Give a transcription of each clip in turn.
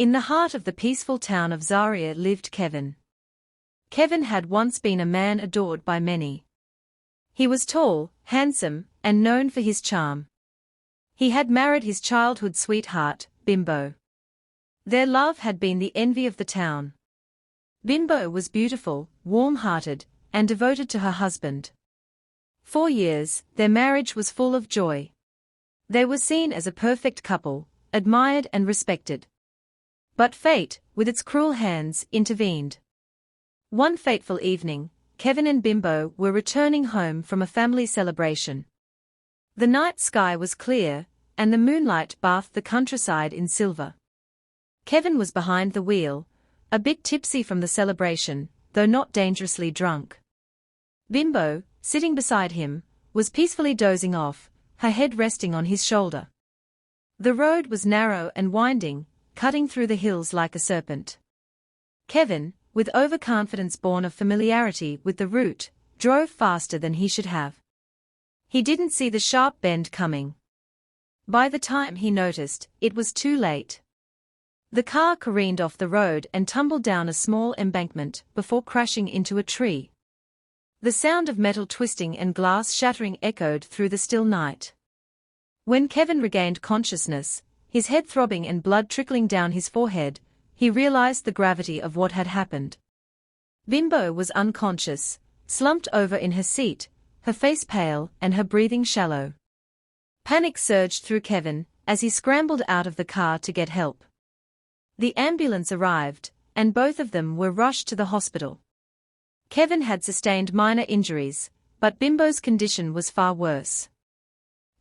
In the heart of the peaceful town of Zaria lived Kevin. Kevin had once been a man adored by many. He was tall, handsome, and known for his charm. He had married his childhood sweetheart, Bimbo. Their love had been the envy of the town. Bimbo was beautiful, warm-hearted, and devoted to her husband. For years, their marriage was full of joy. They were seen as a perfect couple, admired and respected. But fate, with its cruel hands, intervened. One fateful evening, Kevin and Bimbo were returning home from a family celebration. The night sky was clear, and the moonlight bathed the countryside in silver. Kevin was behind the wheel, a bit tipsy from the celebration, though not dangerously drunk. Bimbo, sitting beside him, was peacefully dozing off, her head resting on his shoulder. The road was narrow and winding, cutting through the hills like a serpent. Kevin, with overconfidence born of familiarity with the route, drove faster than he should have. He didn't see the sharp bend coming. By the time he noticed, it was too late. The car careened off the road and tumbled down a small embankment before crashing into a tree. The sound of metal twisting and glass shattering echoed through the still night. When Kevin regained consciousness, his head throbbing and blood trickling down his forehead, he realized the gravity of what had happened. Bimbo was unconscious, slumped over in her seat, her face pale and her breathing shallow. Panic surged through Kevin as he scrambled out of the car to get help. The ambulance arrived, and both of them were rushed to the hospital. Kevin had sustained minor injuries, but Bimbo's condition was far worse.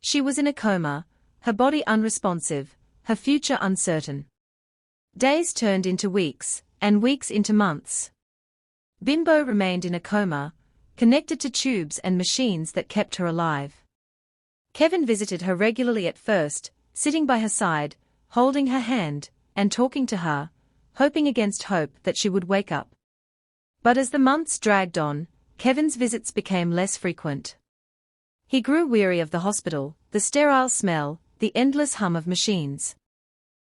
She was in a coma, her body unresponsive, her future uncertain. Days turned into weeks, and weeks into months. Bimbo remained in a coma, connected to tubes and machines that kept her alive. Kevin visited her regularly at first, sitting by her side, holding her hand, and talking to her, hoping against hope that she would wake up. But as the months dragged on, Kevin's visits became less frequent. He grew weary of the hospital, the sterile smell, the endless hum of machines.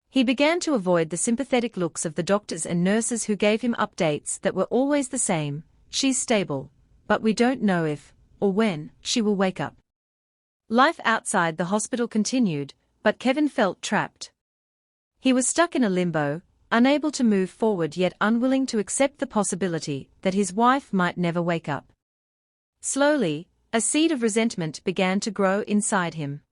He began to avoid the sympathetic looks of the doctors and nurses who gave him updates that were always the same: "She's stable, but we don't know if, or when, she will wake up." Life outside the hospital continued, but Kevin felt trapped. He was stuck in a limbo, unable to move forward yet unwilling to accept the possibility that his wife might never wake up. Slowly, a seed of resentment began to grow inside him.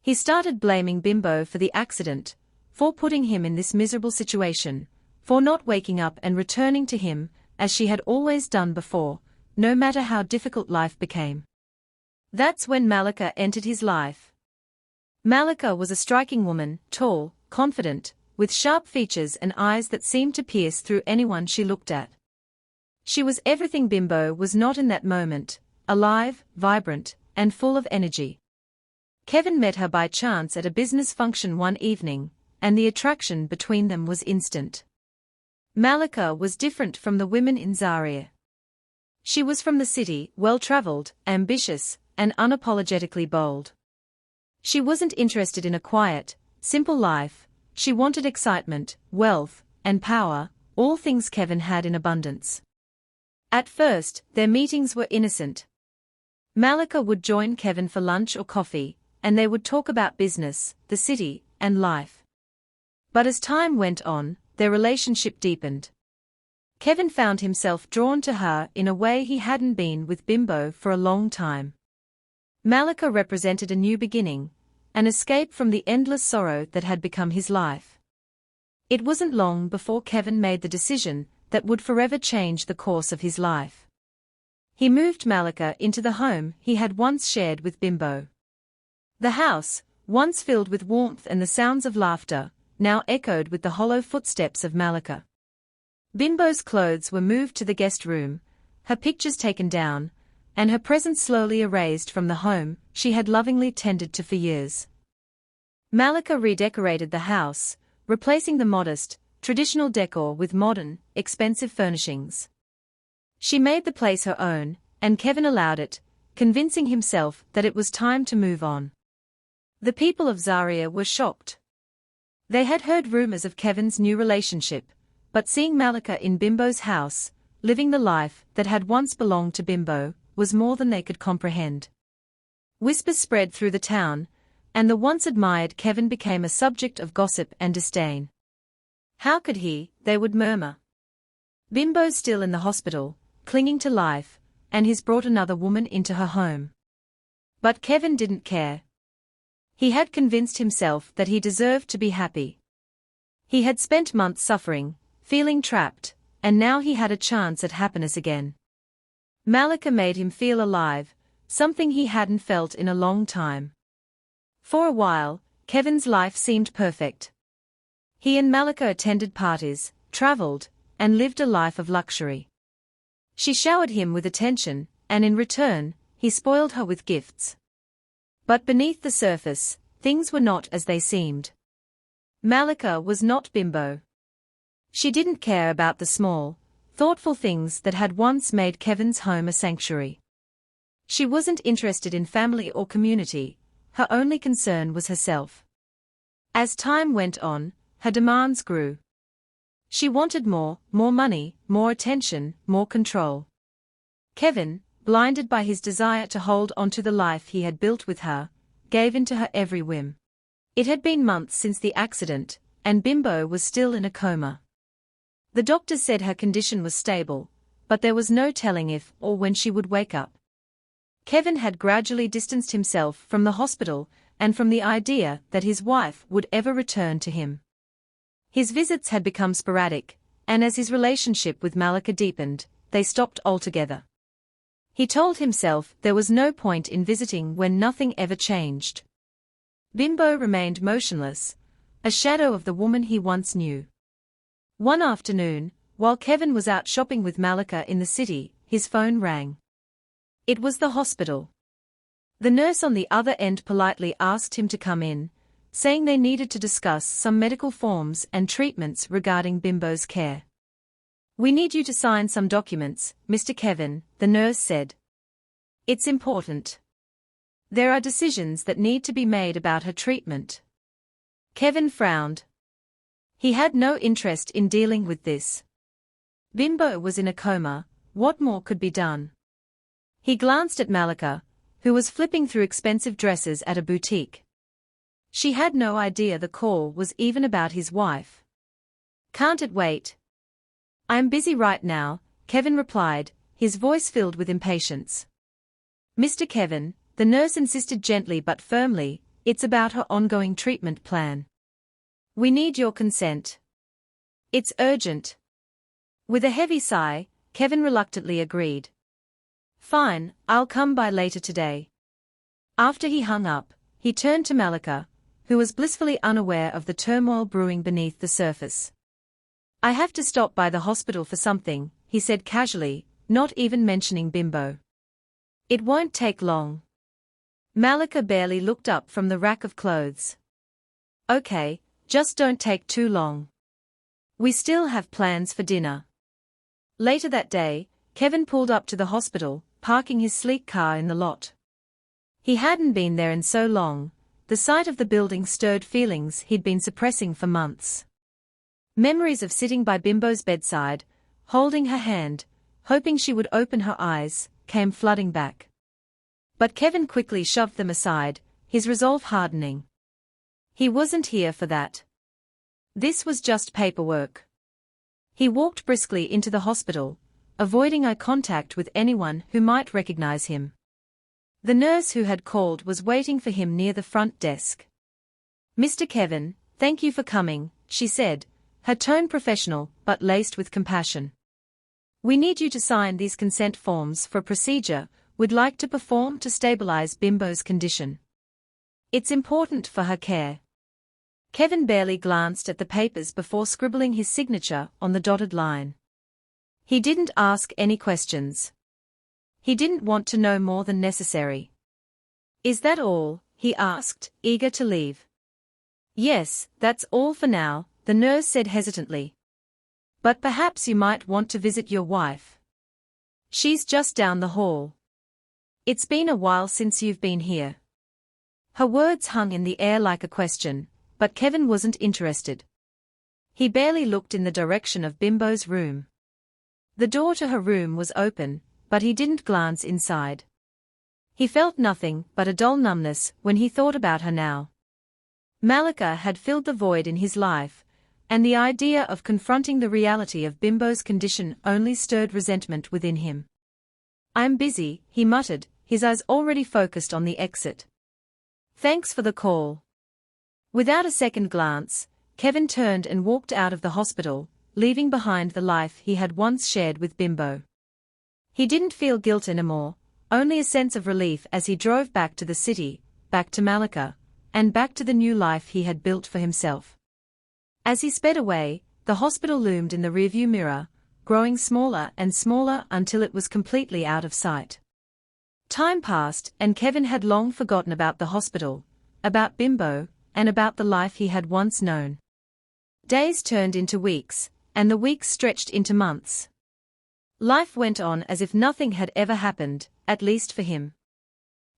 He started blaming Bimbo for the accident, for putting him in this miserable situation, for not waking up and returning to him, as she had always done before, no matter how difficult life became. That's when Malika entered his life. Malika was a striking woman, tall, confident, with sharp features and eyes that seemed to pierce through anyone she looked at. She was everything Bimbo was not in that moment: alive, vibrant, and full of energy. Kevin met her by chance at a business function one evening, and the attraction between them was instant. Malika was different from the women in Zaria. She was from the city, well-traveled, ambitious, and unapologetically bold. She wasn't interested in a quiet, simple life. She wanted excitement, wealth, and power, all things Kevin had in abundance. At first, their meetings were innocent. Malika would join Kevin for lunch or coffee, and they would talk about business, the city, and life. But as time went on, their relationship deepened. Kevin found himself drawn to her in a way he hadn't been with Bimbo for a long time. Malika represented a new beginning, an escape from the endless sorrow that had become his life. It wasn't long before Kevin made the decision that would forever change the course of his life. He moved Malika into the home he had once shared with Bimbo. The house, once filled with warmth and the sounds of laughter, now echoed with the hollow footsteps of Malika. Bimbo's clothes were moved to the guest room, her pictures taken down, and her presence slowly erased from the home she had lovingly tended to for years. Malika redecorated the house, replacing the modest, traditional decor with modern, expensive furnishings. She made the place her own, and Kevin allowed it, convincing himself that it was time to move on. The people of Zaria were shocked. They had heard rumors of Kevin's new relationship, but seeing Malika in Bimbo's house, living the life that had once belonged to Bimbo, was more than they could comprehend. Whispers spread through the town, and the once admired Kevin became a subject of gossip and disdain. How could he, they would murmur. Bimbo's still in the hospital, clinging to life, and he's brought another woman into her home. But Kevin didn't care. He had convinced himself that he deserved to be happy. He had spent months suffering, feeling trapped, and now he had a chance at happiness again. Malika made him feel alive, something he hadn't felt in a long time. For a while, Kevin's life seemed perfect. He and Malika attended parties, traveled, and lived a life of luxury. She showered him with attention, and in return, he spoiled her with gifts. But beneath the surface, things were not as they seemed. Malika was not Bimbo. She didn't care about the small, thoughtful things that had once made Kevin's home a sanctuary. She wasn't interested in family or community, her only concern was herself. As time went on, her demands grew. She wanted more money, more attention, more control. Kevin, blinded by his desire to hold on to the life he had built with her, gave in to her every whim. It had been months since the accident, and Bimbo was still in a coma. The doctors said her condition was stable, but there was no telling if or when she would wake up. Kevin had gradually distanced himself from the hospital and from the idea that his wife would ever return to him. His visits had become sporadic, and as his relationship with Malika deepened, they stopped altogether. He told himself there was no point in visiting when nothing ever changed. Bimbo remained motionless, a shadow of the woman he once knew. One afternoon, while Kevin was out shopping with Malika in the city, his phone rang. It was the hospital. The nurse on the other end politely asked him to come in, saying they needed to discuss some medical forms and treatments regarding Bimbo's care. "We need you to sign some documents, Mr. Kevin," the nurse said. "It's important. There are decisions that need to be made about her treatment." Kevin frowned. He had no interest in dealing with this. Bimbo was in a coma, what more could be done? He glanced at Malika, who was flipping through expensive dresses at a boutique. She had no idea the call was even about his wife. "Can't it wait?" "I'm busy right now," Kevin replied, his voice filled with impatience. "Mr. Kevin," the nurse insisted gently but firmly, "it's about her ongoing treatment plan. We need your consent. It's urgent." With a heavy sigh, Kevin reluctantly agreed. "Fine, I'll come by later today." After he hung up, he turned to Malika, who was blissfully unaware of the turmoil brewing beneath the surface. "I have to stop by the hospital for something," he said casually, not even mentioning Bimbo. "It won't take long." Malika barely looked up from the rack of clothes. "Okay, just don't take too long. We still have plans for dinner." Later that day, Kevin pulled up to the hospital, parking his sleek car in the lot. He hadn't been there in so long, the sight of the building stirred feelings he'd been suppressing for months. Memories of sitting by Bimbo's bedside, holding her hand, hoping she would open her eyes, came flooding back. But Kevin quickly shoved them aside, his resolve hardening. He wasn't here for that. This was just paperwork. He walked briskly into the hospital, avoiding eye contact with anyone who might recognize him. The nurse who had called was waiting for him near the front desk. "Mr. Kevin, thank you for coming," she said, her tone professional but laced with compassion. "We need you to sign these consent forms for a procedure we'd like to perform to stabilize Bimbo's condition. It's important for her care." Kevin barely glanced at the papers before scribbling his signature on the dotted line. He didn't ask any questions. He didn't want to know more than necessary. "Is that all?" he asked, eager to leave. "Yes, that's all for now," the nurse said hesitantly. "But perhaps you might want to visit your wife. She's just down the hall. It's been a while since you've been here." Her words hung in the air like a question, but Kevin wasn't interested. He barely looked in the direction of Bimbo's room. The door to her room was open, but he didn't glance inside. He felt nothing but a dull numbness when he thought about her now. Malika had filled the void in his life, and the idea of confronting the reality of Bimbo's condition only stirred resentment within him. "I'm busy," he muttered, his eyes already focused on the exit. "Thanks for the call." Without a second glance, Kevin turned and walked out of the hospital, leaving behind the life he had once shared with Bimbo. He didn't feel guilt anymore, only a sense of relief as he drove back to the city, back to Malika, and back to the new life he had built for himself. As he sped away, the hospital loomed in the rearview mirror, growing smaller and smaller until it was completely out of sight. Time passed, and Kevin had long forgotten about the hospital, about Bimbo, and about the life he had once known. Days turned into weeks, and the weeks stretched into months. Life went on as if nothing had ever happened, at least for him.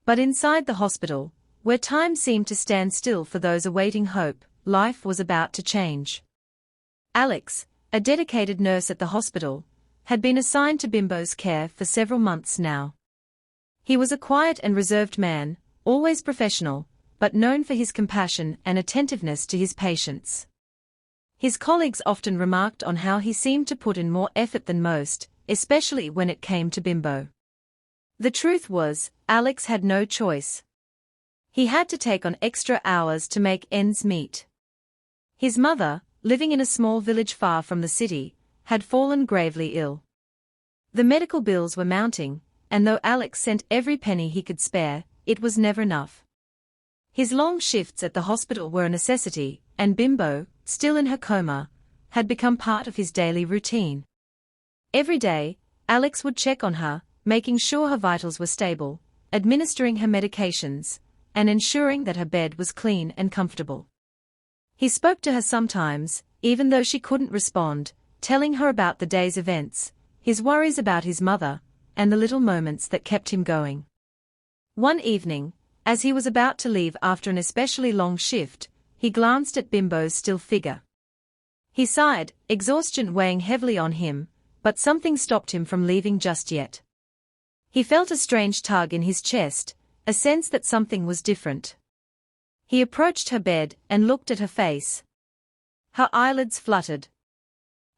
But inside the hospital, where time seemed to stand still for those awaiting hope, life was about to change. Alex, a dedicated nurse at the hospital, had been assigned to Bimbo's care for several months now. He was a quiet and reserved man, always professional, but known for his compassion and attentiveness to his patients. His colleagues often remarked on how he seemed to put in more effort than most, especially when it came to Bimbo. The truth was, Alex had no choice. He had to take on extra hours to make ends meet. His mother, living in a small village far from the city, had fallen gravely ill. The medical bills were mounting, and though Alex sent every penny he could spare, it was never enough. His long shifts at the hospital were a necessity, and Bimbo, still in her coma, had become part of his daily routine. Every day, Alex would check on her, making sure her vitals were stable, administering her medications, and ensuring that her bed was clean and comfortable. He spoke to her sometimes, even though she couldn't respond, telling her about the day's events, his worries about his mother, and the little moments that kept him going. One evening, as he was about to leave after an especially long shift, he glanced at Bimbo's still figure. He sighed, exhaustion weighing heavily on him, but something stopped him from leaving just yet. He felt a strange tug in his chest, a sense that something was different. He approached her bed and looked at her face. Her eyelids fluttered.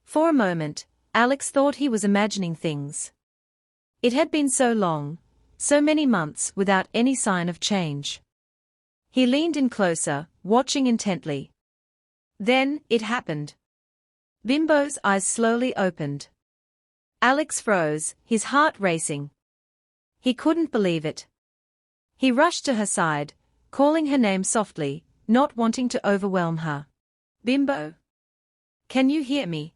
For a moment, Alex thought he was imagining things. It had been so long, so many months without any sign of change. He leaned in closer, watching intently. Then, it happened. Bimbo's eyes slowly opened. Alex froze, his heart racing. He couldn't believe it. He rushed to her side, calling her name softly, not wanting to overwhelm her. "Bimbo? Can you hear me?"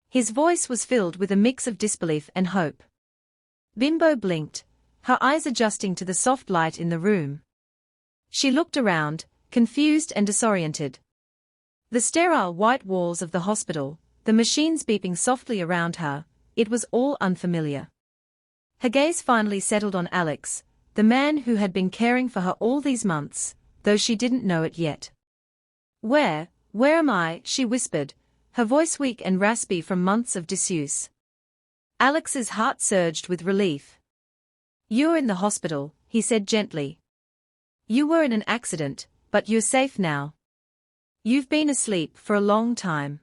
His voice was filled with a mix of disbelief and hope. Bimbo blinked, her eyes adjusting to the soft light in the room. She looked around, confused and disoriented. The sterile white walls of the hospital, the machines beeping softly around her, it was all unfamiliar. Her gaze finally settled on Alex, the man who had been caring for her all these months, though she didn't know it yet. Where am I?" she whispered, her voice weak and raspy from months of disuse. Alex's heart surged with relief. "You're in the hospital," he said gently. "You were in an accident, but you're safe now. You've been asleep for a long time."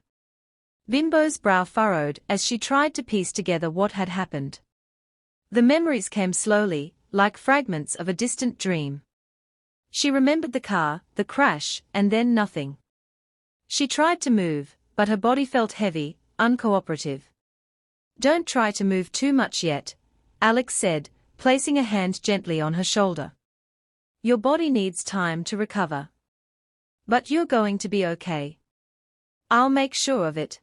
Bimbo's brow furrowed as she tried to piece together what had happened. The memories came slowly, like fragments of a distant dream. She remembered the car, the crash, and then nothing. She tried to move, but her body felt heavy, uncooperative. "Don't try to move too much yet," Alex said, placing a hand gently on her shoulder. "Your body needs time to recover. But you're going to be okay. I'll make sure of it."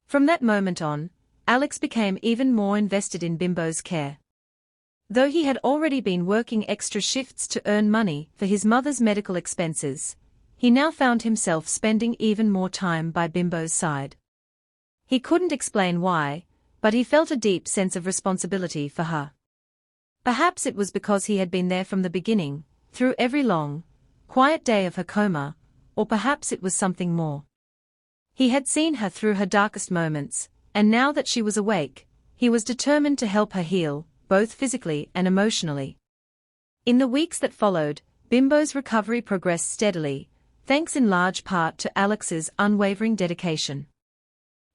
From that moment on, Alex became even more invested in Bimbo's care. Though he had already been working extra shifts to earn money for his mother's medical expenses, he now found himself spending even more time by Bimbo's side. He couldn't explain why, but he felt a deep sense of responsibility for her. Perhaps it was because he had been there from the beginning, through every long, quiet day of her coma, or perhaps it was something more. He had seen her through her darkest moments, and now that she was awake, he was determined to help her heal, both physically and emotionally. In the weeks that followed, Bimbo's recovery progressed steadily, thanks in large part to Alex's unwavering dedication.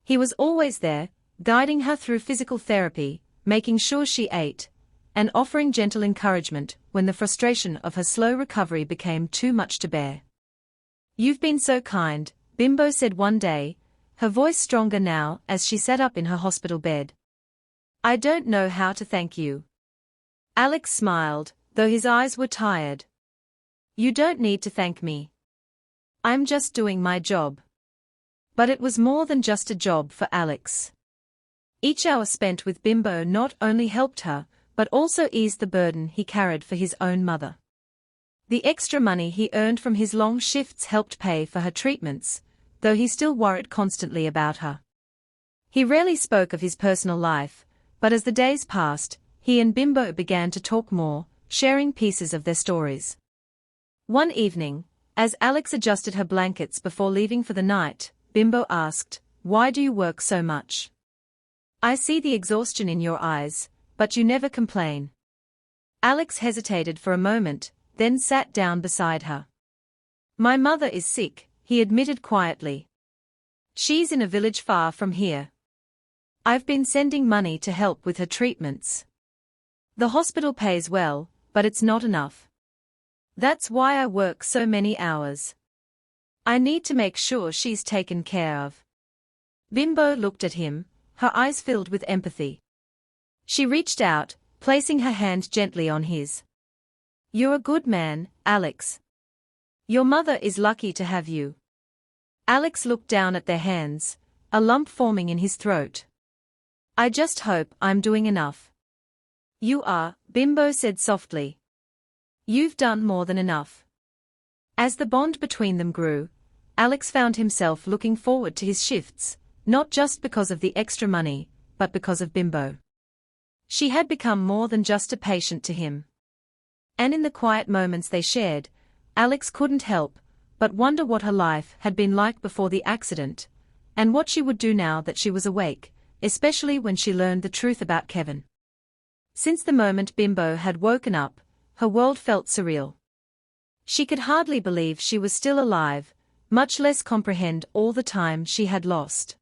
He was always there, guiding her through physical therapy, making sure she ate, and offering gentle encouragement when the frustration of her slow recovery became too much to bear. "You've been so kind," Bimbo said one day, her voice stronger now as she sat up in her hospital bed. "I don't know how to thank you." Alex smiled, though his eyes were tired. "You don't need to thank me. I'm just doing my job." But it was more than just a job for Alex. Each hour spent with Bimbo not only helped her, but also eased the burden he carried for his own mother. The extra money he earned from his long shifts helped pay for her treatments, though he still worried constantly about her. He rarely spoke of his personal life, but as the days passed, he and Bimbo began to talk more, sharing pieces of their stories. One evening, as Alex adjusted her blankets before leaving for the night, Bimbo asked, "Why do you work so much? I see the exhaustion in your eyes, but you never complain." Alex hesitated for a moment, then sat down beside her. "My mother is sick," he admitted quietly. "She's in a village far from here. I've been sending money to help with her treatments. The hospital pays well, but it's not enough. That's why I work so many hours. I need to make sure she's taken care of." Bimbo looked at him, her eyes filled with empathy. She reached out, placing her hand gently on his. "You're a good man, Alex. Your mother is lucky to have you." Alex looked down at their hands, a lump forming in his throat. "I just hope I'm doing enough." "You are," Bimbo said softly. "You've done more than enough." As the bond between them grew, Alex found himself looking forward to his shifts, not just because of the extra money, but because of Bimbo. She had become more than just a patient to him. And in the quiet moments they shared, Alex couldn't help but wonder what her life had been like before the accident, and what she would do now that she was awake, especially when she learned the truth about Kevin. Since the moment Bimbo had woken up, her world felt surreal. She could hardly believe she was still alive, much less comprehend all the time she had lost.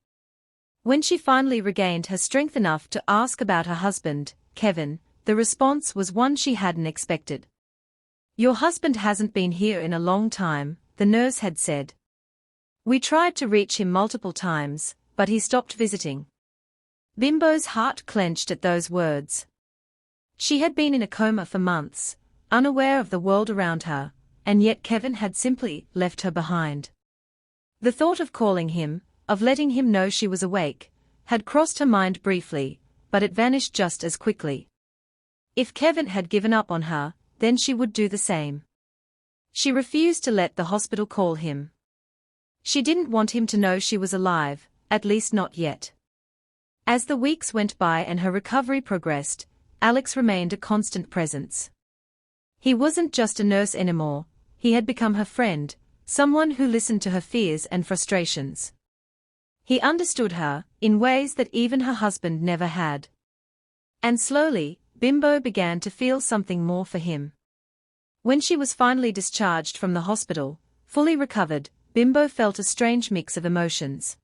When she finally regained her strength enough to ask about her husband, Kevin, the response was one she hadn't expected. "Your husband hasn't been here in a long time," the nurse had said. "We tried to reach him multiple times, but he stopped visiting." Bimbo's heart clenched at those words. She had been in a coma for months, unaware of the world around her, and yet Kevin had simply left her behind. The thought of calling him, of letting him know she was awake, had crossed her mind briefly, but it vanished just as quickly. If Kevin had given up on her, then she would do the same. She refused to let the hospital call him. She didn't want him to know she was alive, at least not yet. As the weeks went by and her recovery progressed, Alex remained a constant presence. He wasn't just a nurse anymore, he had become her friend, someone who listened to her fears and frustrations. He understood her, in ways that even her husband never had. And slowly, Bimbo began to feel something more for him. When she was finally discharged from the hospital, fully recovered, Bimbo felt a strange mix of emotions.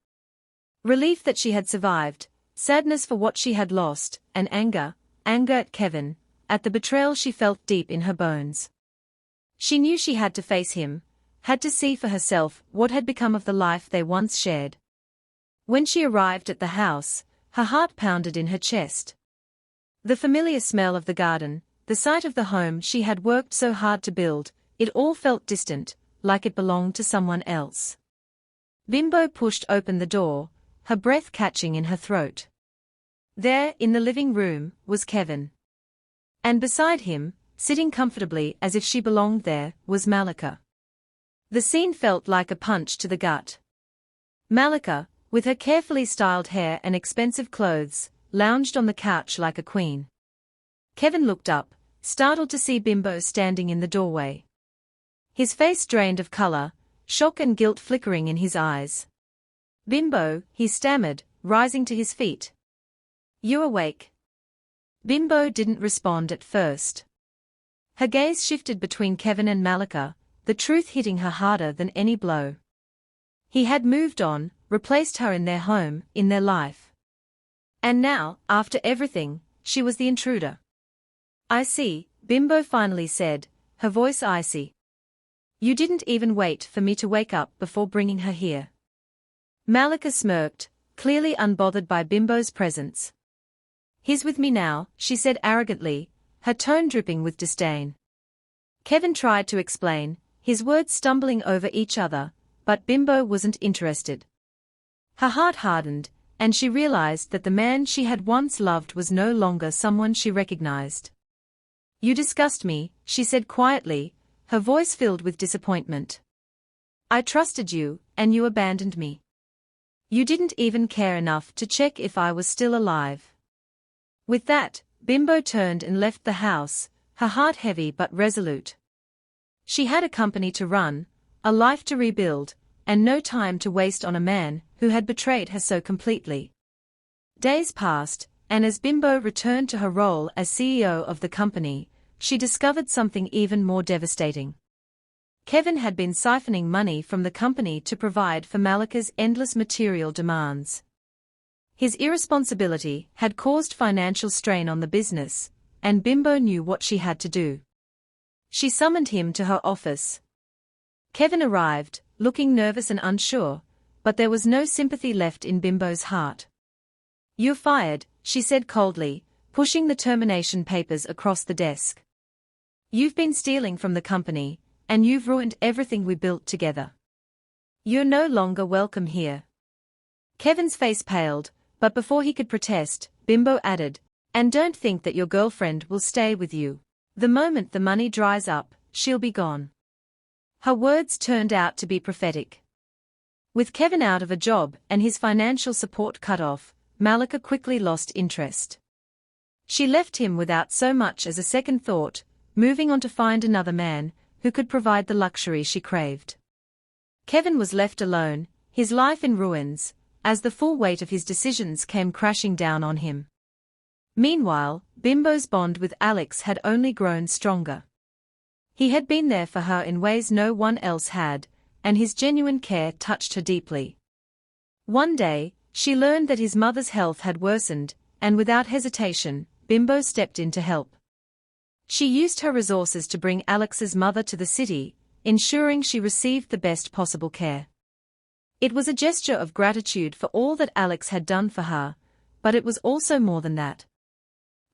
Relief that she had survived, sadness for what she had lost, and anger at Kevin, at the betrayal she felt deep in her bones. She knew she had to face him, had to see for herself what had become of the life they once shared. When she arrived at the house, her heart pounded in her chest. The familiar smell of the garden, the sight of the home she had worked so hard to build, it all felt distant, like it belonged to someone else. Bimbo pushed open the door, her breath catching in her throat. There, in the living room, was Kevin. And beside him, sitting comfortably as if she belonged there, was Malika. The scene felt like a punch to the gut. Malika, with her carefully styled hair and expensive clothes, lounged on the couch like a queen. Kevin looked up, startled to see Bimbo standing in the doorway. His face drained of color, shock and guilt flickering in his eyes. "Bimbo," he stammered, rising to his feet. "You awake?" Bimbo didn't respond at first. Her gaze shifted between Kevin and Malika, the truth hitting her harder than any blow. He had moved on, replaced her in their home, in their life. And now, after everything, she was the intruder. "I see," Bimbo finally said, her voice icy. "You didn't even wait for me to wake up before bringing her here." Malika smirked, clearly unbothered by Bimbo's presence. "He's with me now," she said arrogantly, her tone dripping with disdain. Kevin tried to explain, his words stumbling over each other, but Bimbo wasn't interested. Her heart hardened, and she realized that the man she had once loved was no longer someone she recognized. "You disgust me," she said quietly, her voice filled with disappointment. "I trusted you, and you abandoned me. You didn't even care enough to check if I was still alive." With that, Bimbo turned and left the house, her heart heavy but resolute. She had a company to run, a life to rebuild, and no time to waste on a man who had betrayed her so completely. Days passed, and as Bimbo returned to her role as CEO of the company, she discovered something even more devastating. Kevin had been siphoning money from the company to provide for Malika's endless material demands. His irresponsibility had caused financial strain on the business, and Bimbo knew what she had to do. She summoned him to her office. Kevin arrived, looking nervous and unsure, but there was no sympathy left in Bimbo's heart. "You're fired," she said coldly, pushing the termination papers across the desk. "You've been stealing from the company, and you've ruined everything we built together. You're no longer welcome here." Kevin's face paled, but before he could protest, Bimbo added, "And don't think that your girlfriend will stay with you. The moment the money dries up, she'll be gone." Her words turned out to be prophetic. With Kevin out of a job and his financial support cut off, Malika quickly lost interest. She left him without so much as a second thought, moving on to find another man who could provide the luxury she craved. Kevin was left alone, his life in ruins, as the full weight of his decisions came crashing down on him. Meanwhile, Bimbo's bond with Alex had only grown stronger. He had been there for her in ways no one else had, and his genuine care touched her deeply. One day, she learned that his mother's health had worsened, and without hesitation, Bimbo stepped in to help. She used her resources to bring Alex's mother to the city, ensuring she received the best possible care. It was a gesture of gratitude for all that Alex had done for her, but it was also more than that.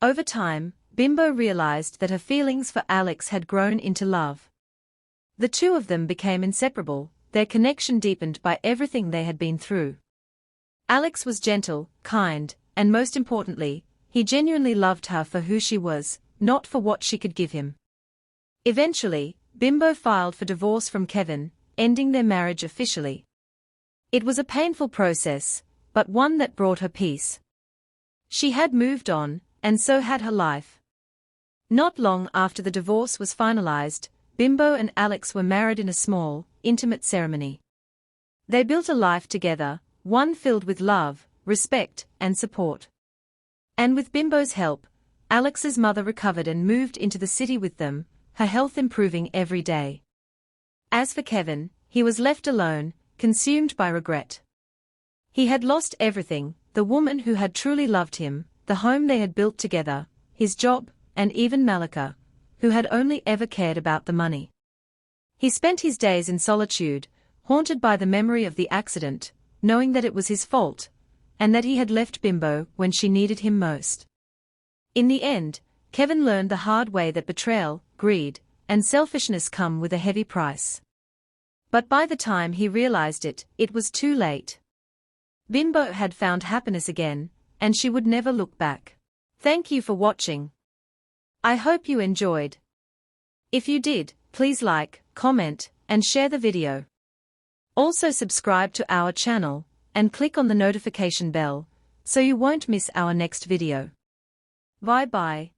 Over time, Bimbo realized that her feelings for Alex had grown into love. The two of them became inseparable, their connection deepened by everything they had been through. Alex was gentle, kind, and most importantly, he genuinely loved her for who she was, not for what she could give him. Eventually, Bimbo filed for divorce from Kevin, ending their marriage officially. It was a painful process, but one that brought her peace. She had moved on, and so had her life. Not long after the divorce was finalized, Bimbo and Alex were married in a small, intimate ceremony. They built a life together, one filled with love, respect, and support. And with Bimbo's help, Alex's mother recovered and moved into the city with them, her health improving every day. As for Kevin, he was left alone, consumed by regret. He had lost everything, the woman who had truly loved him, the home they had built together, his job, and even Malika, who had only ever cared about the money. He spent his days in solitude, haunted by the memory of the accident, knowing that it was his fault, and that he had left Bimbo when she needed him most. In the end, Kevin learned the hard way that betrayal, greed, and selfishness come with a heavy price. But by the time he realized it, it was too late. Bimbo had found happiness again, and she would never look back. Thank you for watching. I hope you enjoyed. If you did, please like, comment, and share the video. Also subscribe to our channel, and click on the notification bell, so you won't miss our next video. Bye bye.